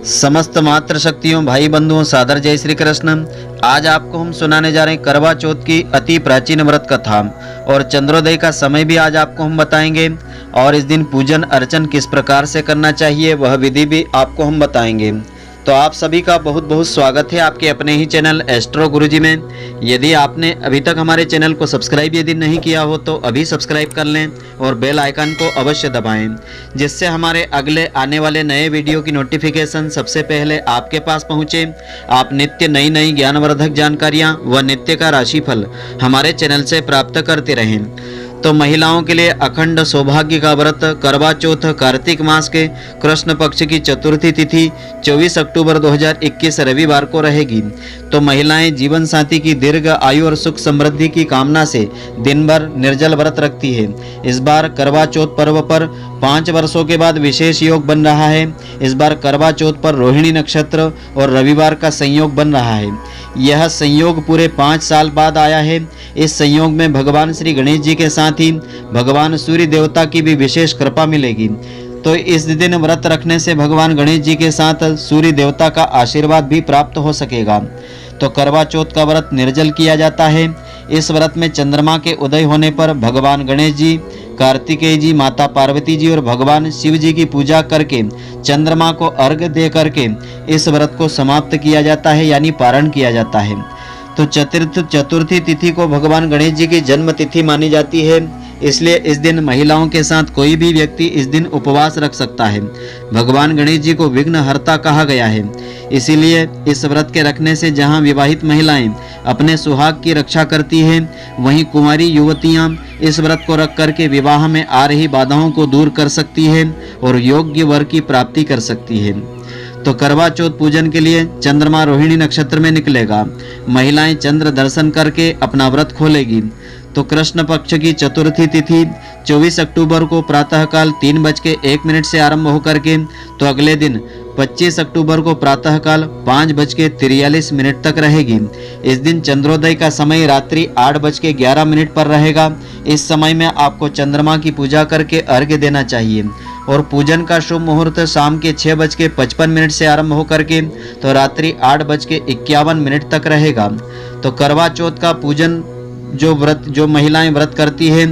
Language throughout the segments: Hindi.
समस्त मातृ शक्तियों भाई बंधुओं सादर जय श्री कृष्ण। आज आपको हम सुनाने जा रहे हैं करवा चौथ की अति प्राचीन व्रत कथा और चंद्रोदय का समय भी आज आपको हम बताएंगे और इस दिन पूजन अर्चन किस प्रकार से करना चाहिए वह विधि भी आपको हम बताएंगे। तो आप सभी का बहुत बहुत स्वागत है आपके अपने ही चैनल एस्ट्रो गुरुजी में। यदि आपने अभी तक हमारे चैनल को सब्सक्राइब यदि नहीं किया हो तो अभी सब्सक्राइब कर लें और बेल आइकन को अवश्य दबाएं, जिससे हमारे अगले आने वाले नए वीडियो की नोटिफिकेशन सबसे पहले आपके पास पहुंचे। आप नित्य नई नई ज्ञानवर्धक जानकारियां व नित्य का राशिफल हमारे चैनल से प्राप्त करते रहें। तो महिलाओं के लिए अखंड सौभाग्य का व्रत करवा चौथ कार्तिक मास के कृष्ण पक्ष की चतुर्थी तिथि 24 अक्टूबर 2021 रविवार को रहेगी। तो महिलाएं जीवन साथी की दीर्घ आयु और सुख समृद्धि की कामना से दिन भर निर्जल व्रत रखती है। इस बार करवा चौथ पर्व पर 5 वर्षों के बाद विशेष योग बन रहा है। इस बार करवा चौथ पर रोहिणी नक्षत्र और रविवार का संयोग बन रहा है। यह संयोग पूरे 5 साल बाद आया है। इस संयोग में भगवान श्री गणेश जी के साथ ही भगवान सूर्य देवता की भी विशेष कृपा मिलेगी। तो इस दिन व्रत रखने से भगवान गणेश जी के साथ सूर्य देवता का आशीर्वाद भी प्राप्त हो सकेगा। तो करवा चौथ का व्रत निर्जल किया जाता है। इस व्रत में चंद्रमा के उदय होने पर भगवान गणेश जी, कार्तिकेय जी, माता पार्वती जी और भगवान शिव जी की पूजा करके चंद्रमा को अर्घ्य दे करके इस व्रत को समाप्त किया जाता है, यानी पारण किया जाता है। तो चतुर्थी तिथि को भगवान गणेश जी की जन्म तिथि मानी जाती है, इसलिए इस दिन महिलाओं के साथ कोई भी व्यक्ति इस दिन उपवास रख सकता है। भगवान गणेश जी को विघ्नहर्ता कहा गया है, इसीलिए इस व्रत के रखने से जहां विवाहित महिलाएं अपने सुहाग की रक्षा करती हैं, वहीं कुंवारी युवतियां इस व्रत को रख करके विवाह में आ रही बाधाओं को दूर कर सकती है और योग्य वर की प्राप्ति कर सकती है। तो करवा चौथ पूजन के लिए चंद्रमा रोहिणी नक्षत्र में निकलेगा। महिलाएं चंद्र दर्शन करके अपना व्रत खोलेगी। तो कृष्ण पक्ष की चतुर्थी तिथि 24 अक्टूबर को प्रातःकाल 3:01 से आरंभ होकर के तो अगले दिन 25 अक्टूबर को प्रातःकाल 5:43 तक रहेगी। इस दिन चंद्रोदय का समय रात्रि 8:11 पर रहेगा। इस समय में आपको चंद्रमा की पूजा करके अर्घ्य देना चाहिए और पूजन का शुभ मुहूर्त शाम के 6:55 से आरंभ होकर के तो रात्रि 8:51 तक रहेगा। तो करवा चौथ का पूजन जो महिलाएं व्रत करती हैं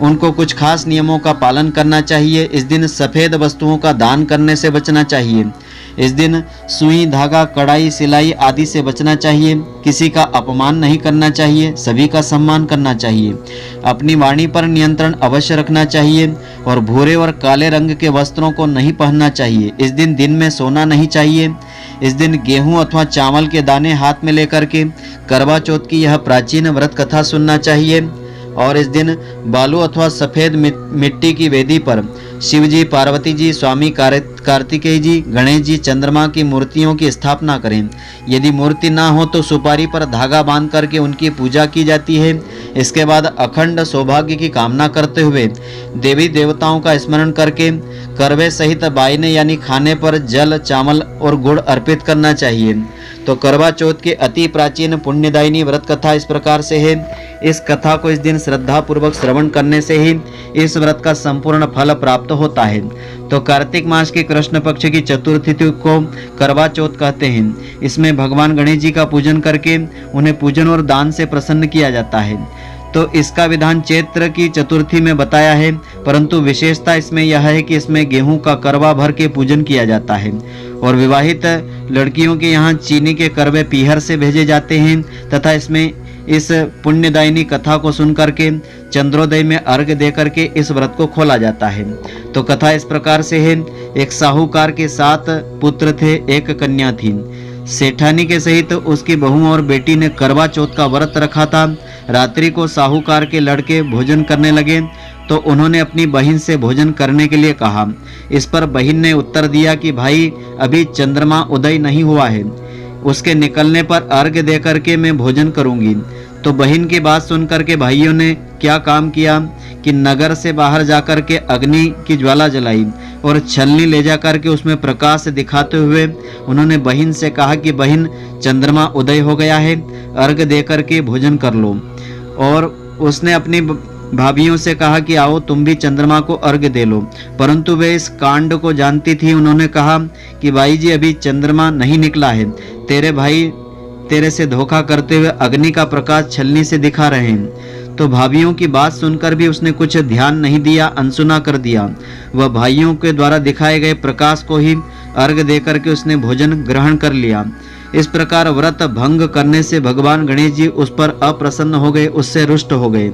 उनको कुछ खास नियमों का पालन करना चाहिए। इस दिन सफ़ेद वस्तुओं का दान करने से बचना चाहिए। इस दिन सुई, धागा, कढ़ाई, सिलाई आदि से बचना चाहिए। किसी का अपमान नहीं करना चाहिए, सभी का सम्मान करना चाहिए। अपनी वाणी पर नियंत्रण अवश्य रखना चाहिए और भूरे और काले रंग के वस्त्रों को नहीं पहनना चाहिए। इस दिन में सोना नहीं चाहिए। इस दिन गेहूं अथवा चावल के दाने हाथ में लेकर के करवा चौथ की यह प्राचीन व्रत कथा सुनना चाहिए। और इस दिन बालू अथवा सफ़ेद मिट्टी की वेदी पर शिव जी, पार्वती जी, स्वामी कार्तिकेय जी, गणेश जी, चंद्रमा की मूर्तियों की स्थापना करें। यदि मूर्ति ना हो तो सुपारी पर धागा बांध करके उनकी पूजा की जाती है। इसके बाद अखंड सौभाग्य की कामना करते हुए देवी देवताओं का स्मरण करके करवे सहित बायने यानी खाने पर जल, चावल और गुड़ अर्पित करना चाहिए। तो करवा चौथ की अति प्राचीन पुण्यदायिनी व्रत कथा इस प्रकार से है। इस कथा को इस दिन श्रद्धा पूर्वक श्रवण करने से ही इस व्रत का संपूर्ण फल प्राप्त होता है। तो कार्तिक मास के कृष्ण पक्ष की चतुर्थी को करवा चौथ कहते हैं। इसमें भगवान गणेश जी का पूजन करके उन्हें पूजन और दान से प्रसन्न किया जाता है। तो इसका विधान चैत्र की चतुर्थी में बताया है, परंतु विशेषता इसमें यह है कि इसमें गेहूं का करवा भर के पूजन किया जाता है और विवाहित लड़कियों के यहाँ चीनी के करवे पीहर से भेजे जाते हैं तथा इसमें इस पुण्यदायिनी कथा को सुन करके चंद्रोदय में अर्घ्य दे करके इस व्रत को खोला जाता है। तो कथा इस प्रकार से है। एक साहूकार के 7 पुत्र थे, एक कन्या थी। सेठानी के सहित उसकी बहू और बेटी ने करवा चौथ का व्रत रखा था। रात्रि को साहूकार के लड़के भोजन करने लगे तो उन्होंने अपनी बहन से भोजन करने के लिए कहा। इस पर बहन ने उत्तर दिया कि भाई अभी चंद्रमा उदय नहीं हुआ है, उसके निकलने पर अर्घ्य दे करके मैं भोजन करूंगी। तो बहन की बात सुनकर के भाइयों ने क्या काम किया कि नगर से बाहर जाकर के अग्नि की ज्वाला जलाई और छलनी ले जाकर के उसमें प्रकाश दिखाते हुए उन्होंने बहन से कहा कि बहन चंद्रमा उदय हो गया है, अर्घ्य दे करके भोजन कर लो। और उसने अपनी भाभियों से कहा कि आओ तुम भी चंद्रमा को अर्घ्य दे लो, परंतु वे इस कांड को जानती थी। उन्होंने कहा कि भाई जी अभी चंद्रमा नहीं निकला है, तेरे भाई तेरे से धोखा करते हुए अग्नि का प्रकाश छलनी से दिखा रहे हैं। तो भाइयों की बात सुनकर भी उसने कुछ ध्यान नहीं दिया, अनसुना कर दिया। वह भाइयों के द्वारा दिखाए गए प्रकाश को ही अर्घ देकर के उसने भोजन ग्रहण कर लिया। इस प्रकार व्रत भंग करने से भगवान गणेश जी उस पर अप्रसन्न हो गए, उससे रुष्ट हो गए।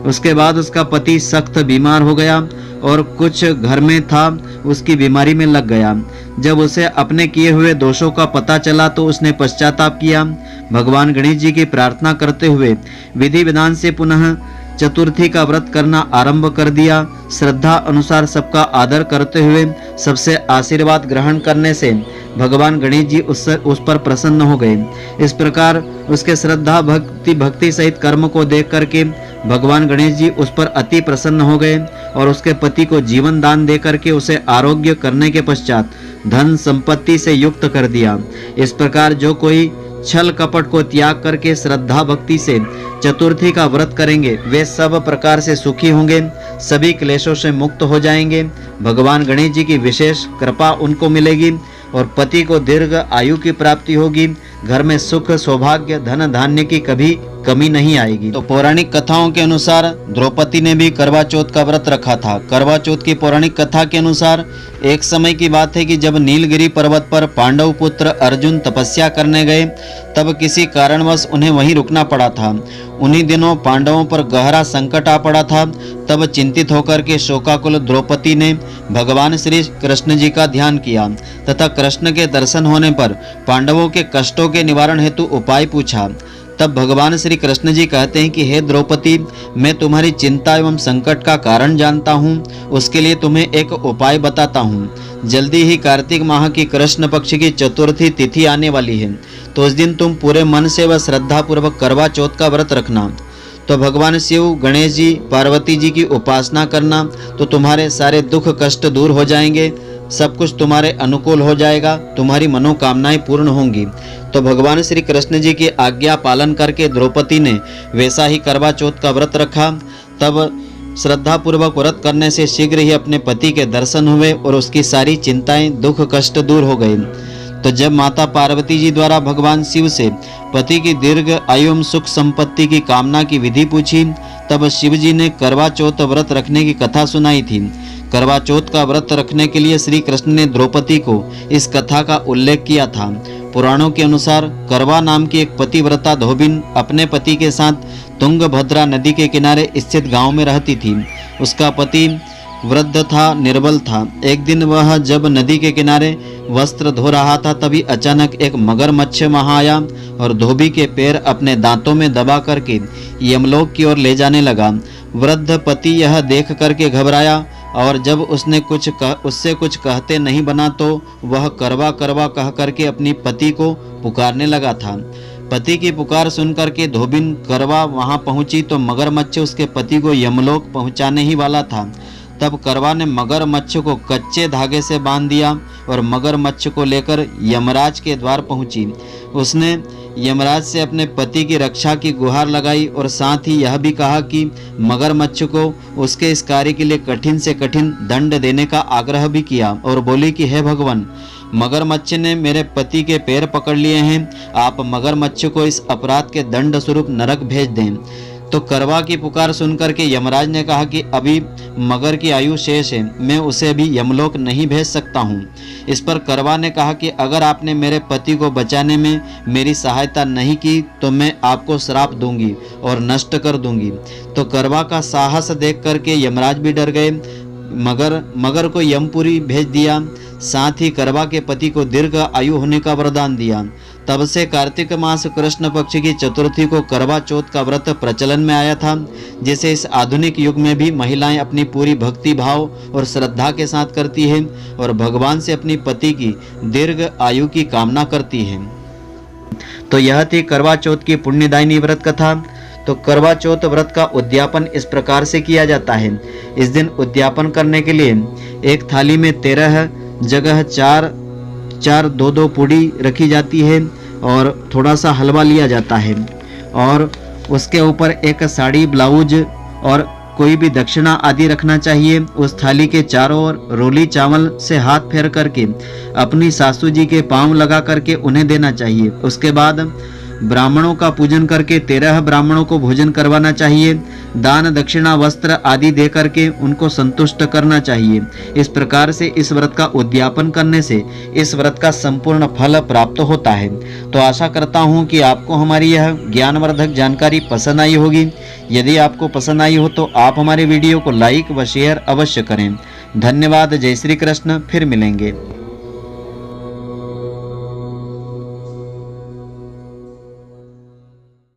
उसके बाद उसका पति सख्त बीमार हो गया और कुछ घर में था उसकी बीमारी में लग गया। जब उसे अपने किए हुए दोषों का पता चला तो उसने पश्चाताप किया। भगवान गणेश जी की प्रार्थना करते हुए विधि विधान से पुनः चतुर्थी का व्रत करना आरंभ कर दिया। श्रद्धा अनुसार सबका आदर करते हुए सबसे आशीर्वाद ग्रहण करने से भगवान गणेश जी उस पर प्रसन्न हो गए। इस प्रकार उसके श्रद्धा भक्ति सहित कर्म को देख करके भगवान गणेश जी उस पर अति प्रसन्न हो गए और उसके पति को जीवन दान दे करके उसे आरोग्य करने के पश्चात धन संपत्ति से युक्त कर दिया। इस प्रकार जो कोई छल कपट को त्याग करके श्रद्धा भक्ति से चतुर्थी का व्रत करेंगे वे सब प्रकार से सुखी होंगे, सभी क्लेशों से मुक्त हो जाएंगे। भगवान गणेश जी की विशेष कृपा उनको मिलेगी और पति को दीर्घ आयु की प्राप्ति होगी। घर में सुख सौभाग्य धन धान्य की कभी कमी नहीं आएगी। तो पौराणिक कथाओं के अनुसार द्रौपदी ने भी करवा चौथ का व्रत रखा था। करवा चौथ की पौराणिक कथा के अनुसार एक समय की बात है कि जब नीलगिरी पर्वत पर पांडव पुत्र अर्जुन तपस्या करने गए तब किसी कारणवश उन्हें वहीं रुकना पड़ा था। उन्हीं दिनों पांडवों पर गहरा संकट आ पड़ा था। तब चिंतित होकर के शोकाकुल द्रौपदी ने भगवान श्री कृष्ण जी का ध्यान किया तथा कृष्ण के दर्शन होने पर पांडवों के कष्टों के निवारण हेतु उपाय पूछा। तब भगवान श्री कृष्ण जी कहते हैं कि हे द्रौपदी, मैं तुम्हारी चिंता एवं संकट का कारण जानता हूँ, उसके लिए तुम्हें एक उपाय बताता हूँ। जल्दी ही कार्तिक माह की कृष्ण पक्ष की चतुर्थी तिथि आने वाली है, तो उस दिन तुम पूरे मन से व श्रद्धा पूर्वक करवा चौथ का व्रत रखना। तो भगवान शिव गणेश जी पार्वती जी की उपासना करना तो तुम्हारे सारे दुख कष्ट दूर हो जाएंगे, सब कुछ तुम्हारे अनुकूल हो जाएगा, तुम्हारी मनोकामनाएं पूर्ण होंगी। तो भगवान श्री कृष्ण जी की आज्ञा पालन करके द्रौपदी ने वैसा ही करवा चौथ का व्रत रखा। तब श्रद्धा पूर्वक व्रत करने से शीघ्र ही अपने पति के दर्शन हुए और उसकी सारी चिंताएं दुख कष्ट दूर हो गए। तो जब माता पार्वती जी द्वारा भगवान शिव से पति की दीर्घ आयु एवं सुख संपत्ति की कामना की विधि पूछी तब शिव जी ने करवा चौथ व्रत रखने की कथा सुनाई थी। करवा चौथ का व्रत रखने के लिए श्री कृष्ण ने द्रौपदी को इस कथा का उल्लेख किया था। पुराणों के अनुसार करवा नाम की एक पतिव्रता धोबिन अपने पति के साथ तुंगभद्रा नदी के किनारे स्थित गांव में रहती थी। उसका पति वृद्ध था, निर्बल था। एक दिन वह जब नदी के किनारे वस्त्र धो रहा था तभी अचानक एक मगरमच्छ वहां आया और धोबी के पैर अपने दांतों में दबा करके यमलोक की ओर ले जाने लगा। वृद्ध पति यह देख करके घबराया और जब उसने उससे कुछ कहते नहीं बना तो वह करवा करवा कह करके अपनी पति को पुकारने लगा था। पति की पुकार सुनकर के धोबिन करवा वहां पहुंची तो मगरमच्छ उसके पति को यमलोक पहुंचाने ही वाला था। तब करवा ने मगरमच्छ को कच्चे धागे से बांध दिया और मगरमच्छ को लेकर यमराज के द्वार पहुंची। उसने यमराज से अपने पति की रक्षा की गुहार लगाई और साथ ही यह भी कहा कि मगरमच्छ को उसके इस कार्य के लिए कठिन से कठिन दंड देने का आग्रह भी किया और बोली कि हे भगवान, मगरमच्छ ने मेरे पति के पैर पकड़ लिए हैं, आप मगरमच्छ को इस अपराध के दंड स्वरूप नरक भेज दें। तो करवा की पुकार सुनकर के यमराज ने कहा कि अभी मगर की आयु शेष है, मैं उसे अभी यमलोक नहीं भेज सकता हूँ। इस पर करवा ने कहा कि अगर आपने मेरे पति को बचाने में मेरी सहायता नहीं की तो मैं आपको श्राप दूंगी और नष्ट कर दूंगी। तो करवा का साहस देख करके यमराज भी डर गए। मगर को यमपुरी भेज दिया। साथ ही करवा के पति को दीर्घ आयु होने का वरदान दिया। तब से कार्तिक मास कृष्ण पक्ष की चतुर्थी को करवा चौथ का व्रत प्रचलन में आया था, जिसे इस आधुनिक युग में भी महिलाएं अपनी पूरी भक्ति भाव और श्रद्धा के साथ करती हैं और भगवान से अपनी पति की दीर्घ आयु की कामना करती हैं। तो यह थी करवा चौथ की पुण्यदायिनी व्रत कथा। तो करवा चौथ व्रत का उद्यापन इस प्रकार से किया जाता है। इस दिन उद्यापन करने के लिए एक थाली में 13 जगह 4 2 पूड़ी रखी जाती है और थोड़ा सा हलवा लिया जाता है और उसके ऊपर एक साड़ी ब्लाउज और कोई भी दक्षिणा आदि रखना चाहिए। उस थाली के चारों ओर रोली चावल से हाथ फेर करके अपनी सासू जी के पांव लगा करके उन्हें देना चाहिए। उसके बाद ब्राह्मणों का पूजन करके 13 ब्राह्मणों को भोजन करवाना चाहिए। दान दक्षिणा वस्त्र आदि दे करके उनको संतुष्ट करना चाहिए। इस प्रकार से इस व्रत का उद्यापन करने से इस व्रत का संपूर्ण फल प्राप्त होता है। तो आशा करता हूँ कि आपको हमारी यह ज्ञानवर्धक जानकारी पसंद आई होगी। यदि आपको पसंद आई हो तो आप हमारे वीडियो को लाइक व शेयर अवश्य करें। धन्यवाद। जय श्री कृष्ण। फिर मिलेंगे।